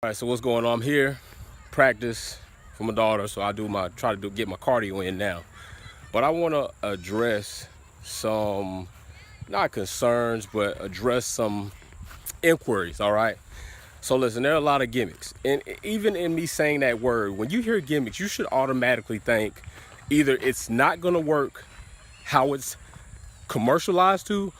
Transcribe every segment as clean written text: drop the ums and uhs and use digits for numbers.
All right, so what's going on? I'm here, practice for my daughter, so I get my cardio in now. But I want to address some, not concerns, but address some inquiries. All right. So listen, there are a lot of gimmicks, and even in me saying that word, when you hear gimmicks, you should automatically think either it's not going to work how it's commercialized to,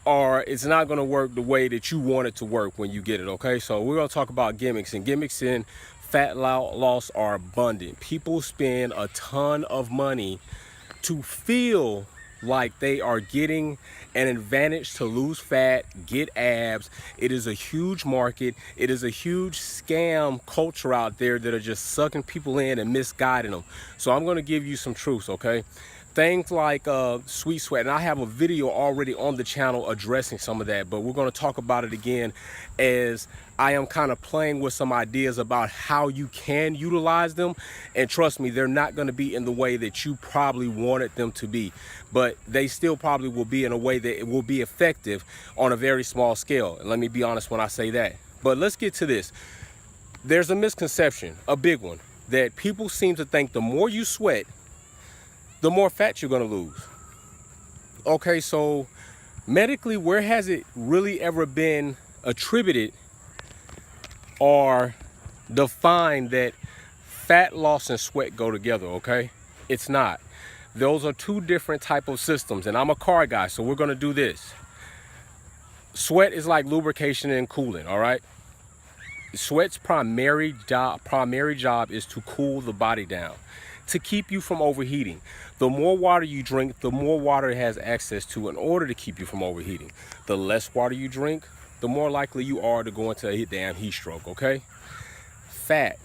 or it's not going to work the way that you want it to work when you get it. Okay, so we're going to talk about gimmicks, and gimmicks in fat loss are abundant. People spend a ton of money to feel like they are getting an advantage to lose fat, get abs. It is a huge market. It is a huge scam culture out there that are just sucking people in and misguiding them. So I'm going to give you some truths, okay? Things like sweet sweat, and I have a video already on the channel addressing some of that, but we're going to talk about it again as I am kind of playing with some ideas about how you can utilize them. And trust me, they're not going to be in the way that you probably wanted them to be, but they still probably will be in a way that it will be effective on a very small scale. And let me be honest when I say that. But let's get to this. There's a misconception, a big one, that people seem to think the more you sweat, the more fat you're going to lose. Okay, so medically, where has it really ever been attributed or defined that fat loss and sweat go together? Okay, it's not. Those are two different type of systems, and I'm a car guy, so we're going to do this. Sweat is like lubrication and cooling. All right, sweat's primary job is to cool the body down, to keep you from overheating. The more water you drink, the more water it has access to in order to keep you from overheating. The less water you drink, the more likely you are to go into a damn heat stroke, okay? Fat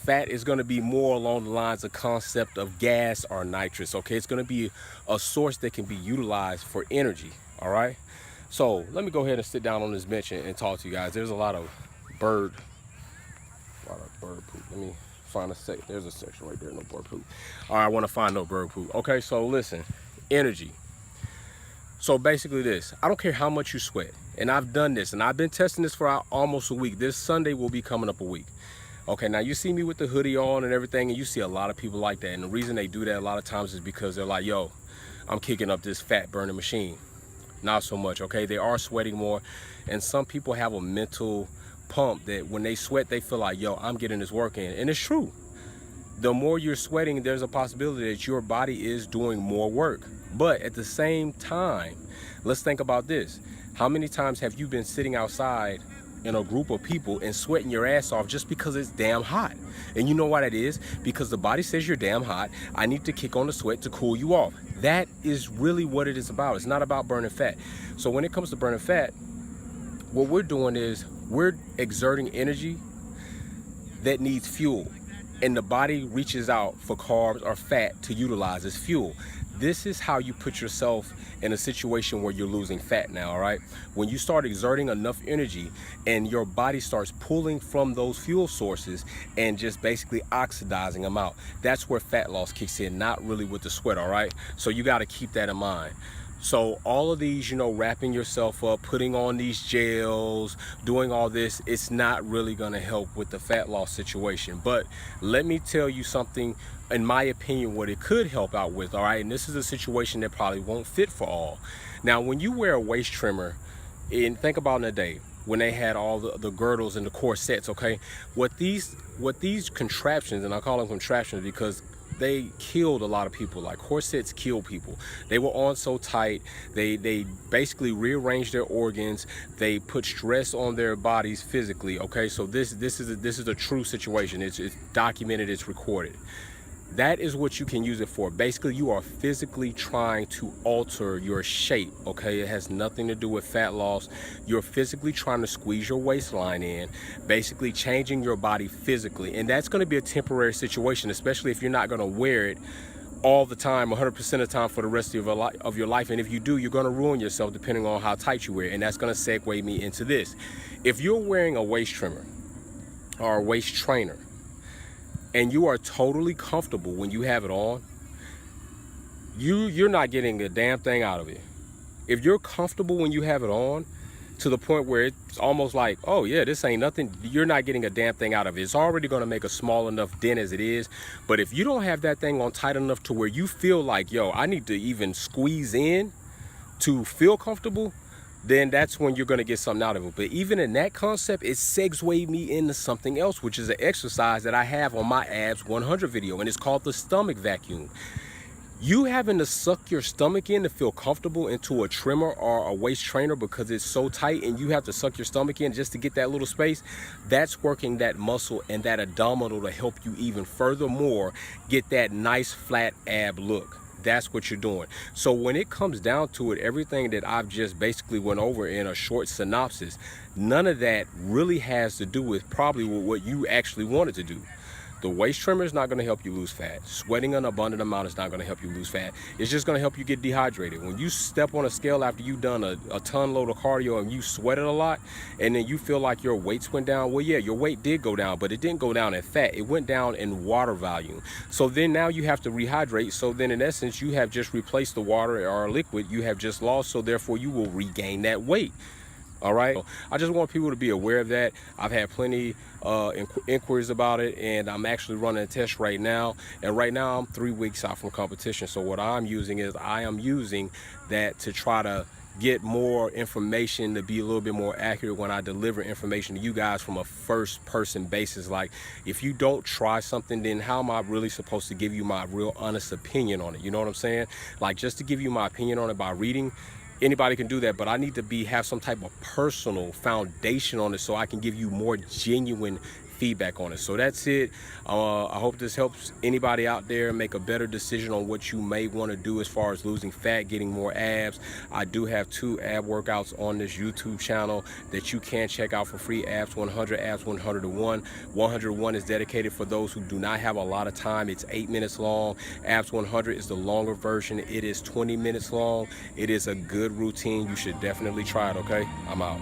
is going to be more along the lines of concept of gas or nitrous, okay? It's going to be a source that can be utilized for energy, all right? So let me go ahead and sit down on this bench and talk to you guys. There's a lot of bird poop. Let me find a sec. There's a section right there. No bird poop. All right, I want to find no bird poop. Okay, so listen, energy. So basically this, I don't care how much you sweat, and I've done this, and I've been testing this for almost a week. This Sunday will be coming up a week. Okay, now you see me with the hoodie on and everything, and you see a lot of people like that. And the reason they do that a lot of times is because they're like, yo, I'm kicking up this fat burning machine. Not so much, okay? They are sweating more, and some people have a mental pump that when they sweat, they feel like, yo, I'm getting this work in. And it's true. The more you're sweating, there's a possibility that your body is doing more work. But at the same time, let's think about this. How many times have you been sitting outside in a group of people and sweating your ass off just because it's damn hot? And you know why that is? Because the body says you're damn hot. I need to kick on the sweat to cool you off. That is really what it is about. It's not about burning fat. So when it comes to burning fat, what we're doing is we're exerting energy that needs fuel, and the body reaches out for carbs or fat to utilize as fuel. This is how you put yourself in a situation where you're losing fat now, all right? When you start exerting enough energy and your body starts pulling from those fuel sources and just basically oxidizing them out, that's where fat loss kicks in, not really with the sweat, all right? So you got to keep that in mind. So all of these, wrapping yourself up, putting on these gels, doing all this, it's not really going to help with the fat loss situation. But let me tell you something, in my opinion, what it could help out with, all right? And this is a situation that probably won't fit for all. Now, when you wear a waist trimmer, and think about in the day, when they had all the girdles and the corsets, okay? What these contraptions, and I call them contraptions because they killed a lot of people. Like, corsets kill people. They were on so tight, they basically rearranged their organs. They put stress on their bodies physically, okay? So this is a true situation. It's documented, it's recorded. That is what you can use it for. Basically, you are physically trying to alter your shape, okay? It has nothing to do with fat loss. You're physically trying to squeeze your waistline in, basically changing your body physically. And that's going to be a temporary situation, especially if you're not going to wear it all the time, 100% of the time for the rest of your life. And if you do, you're going to ruin yourself depending on how tight you wear it. And that's going to segue me into this. If you're wearing a waist trimmer or a waist trainer, and you are totally comfortable when you have it on, you're not getting a damn thing out of it. If you're comfortable when you have it on, to the point where it's almost like, oh yeah, this ain't nothing. You're not getting a damn thing out of it. It's already going to make a small enough dent as it is. But if you don't have that thing on tight enough to where you feel like, yo, I need to even squeeze in to feel comfortable, then that's when you're going to get something out of it. But even in that concept, it segues me into something else, which is an exercise that I have on my abs 100 video, and it's called the stomach vacuum. You having to suck your stomach in to feel comfortable into a trimmer or a waist trainer because it's so tight, and you have to suck your stomach in just to get that little space, that's working that muscle and that abdominal to help you even furthermore get that nice flat ab look. That's what you're doing. So when it comes down to it, everything that I've just basically went over in a short synopsis, none of that really has to do with probably what you actually wanted to do. The waist trimmer is not going to help you lose fat. Sweating an abundant amount is not going to help you lose fat. It's just going to help you get dehydrated. When you step on a scale after you've done a ton load of cardio and you sweated a lot, and then you feel like your weights went down, well, yeah, your weight did go down, but it didn't go down in fat. It went down in water volume. So then now you have to rehydrate. So then in essence, you have just replaced the water or liquid you have just lost. So therefore, you will regain that weight. All right, I just want people to be aware of that. I've had plenty inquiries about it, and I'm actually running a test right now. And right now I'm 3 weeks out from competition. So what I'm using is I am using that to try to get more information, to be a little bit more accurate when I deliver information to you guys from a first person basis. Like, if you don't try something, then how am I really supposed to give you my real honest opinion on it? You know what I'm saying? Like, just to give you my opinion on it by reading, anybody can do that, but I need to have some type of personal foundation on it so I can give you more genuine feedback on it. So that's it. I hope this helps anybody out there make a better decision on what you may want to do as far as losing fat, getting more abs. I do have 2 ab workouts on this YouTube channel that you can check out for free. Abs 100, abs 101. 101 is dedicated for those who do not have a lot of time. It's 8 minutes long. Abs 100 is the longer version. It is 20 minutes long. It is a good routine. You should definitely try it, okay? I'm out.